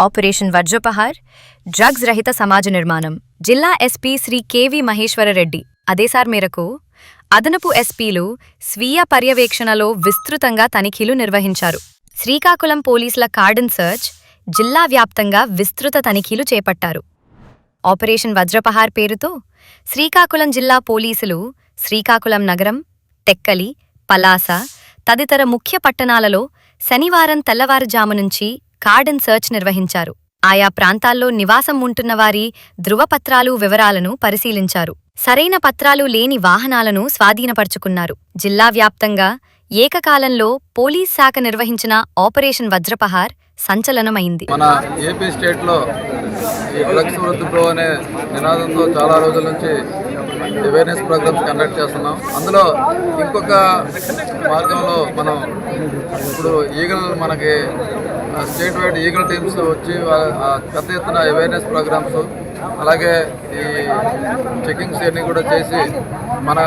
Operation వజ్రపహార్ drugs రహిత సమాజ నిర్మాణం. జిల్లా ఎస్పీ శ్రీ కెవి మహేశ్వరరెడ్డి ఆదేశాల మేరకు అదనపు ఎస్పీలు స్వీయ పర్యవేక్షణలో విస్తృతంగా తనిఖీలు నిర్వహించారు. శ్రీకాకుళం పోలీసుల కార్డన్ సర్చ్ జిల్లా వ్యాప్తంగా విస్తృత తనిఖీలు చేపట్టారు. ఆపరేషన్ వజ్రపహార్ పేరుతో శ్రీకాకుళం జిల్లా పోలీసులు శ్రీకాకుళం నగరం, టెక్కలి, పలాస తదితర ముఖ్య పట్టణాలలో శనివారం తెల్లవారుజాము నుంచి కార్డన్ సర్చ్ నిర్వహించారు. ఆయా ప్రాంతాల్లో నివాసం ఉంటున్నవారి ధృవపత్రాలు వివరాలను పరిశీలించారు. సరైన పత్రాలు లేని వాహనాలను స్వాధీనపరుచుకున్నారు. జిల్లా వ్యాప్తంగా ఏకకాలంలో పోలీస్ శాఖ నిర్వహించిన ఆపరేషన్ వజ్రపహార్ సంచలనమైంది. మన ఏపీ స్టేట్లో ఈ డ్రగ్స్ వృద్ధి ప్రో అనే నినాదంతో చాలా రోజుల నుంచి అవేర్నెస్ ప్రోగ్రామ్స్ కండక్ట్ చేస్తున్నాం. అందులో ఇంకొక మార్గంలో మనం ఇప్పుడు మనకి స్టేట్ వైడ్ ఈగల్ టీమ్స్ వచ్చి పెద్ద ఎత్తున అవేర్నెస్ ప్రోగ్రామ్స్ అలాగే ఈ చెకింగ్స్ అన్నీ కూడా చేసి మన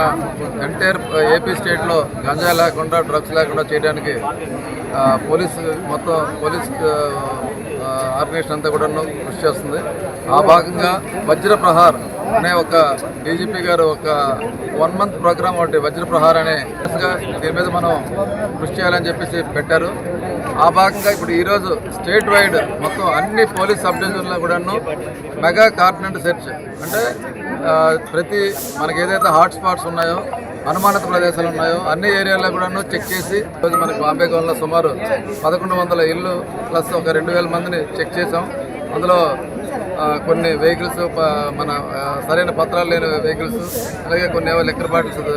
ఎంటైర్ ఏపీ స్టేట్లో గంజా లేకుండా డ్రగ్స్ లేకుండా చేయడానికి పోలీస్ ఆర్గనైజేషన్ అంతా కూడా కృషి చేస్తుంది. ఆ భాగంగా వజ్రప్రహార్ అనే ఒక డీజీపీ గారు ఒక 1 month ప్రోగ్రామ్ ఒకటి వజ్రప్రహార్ అనే దీని మీద మనం కృషి చేయాలని చెప్పేసి పెట్టారు. ఆ భాగంగా ఇప్పుడు ఈరోజు స్టేట్ వైడ్ మొత్తం అన్ని పోలీస్ సబ్ డివిజన్లో కూడాను మెగా కార్డినెంట్ సెర్చ్ అంటే ప్రతి మనకి ఏదైతే హాట్ స్పాట్స్ ఉన్నాయో అనుమానిత ప్రదేశాలు ఉన్నాయో అన్ని ఏరియాల్లో కూడాను చెక్ చేసి ఈరోజు మనకి బాంబే గవర్నలో సుమారు 1100 ఇళ్ళు ప్లస్ ఒక 2000 మందిని చెక్ చేసాం. అందులో కొన్ని వెహికల్స్ మన సరైన పత్రాలు లేని వెహికల్స్ అలాగే కొన్ని లిక్కర్ బాటిల్స్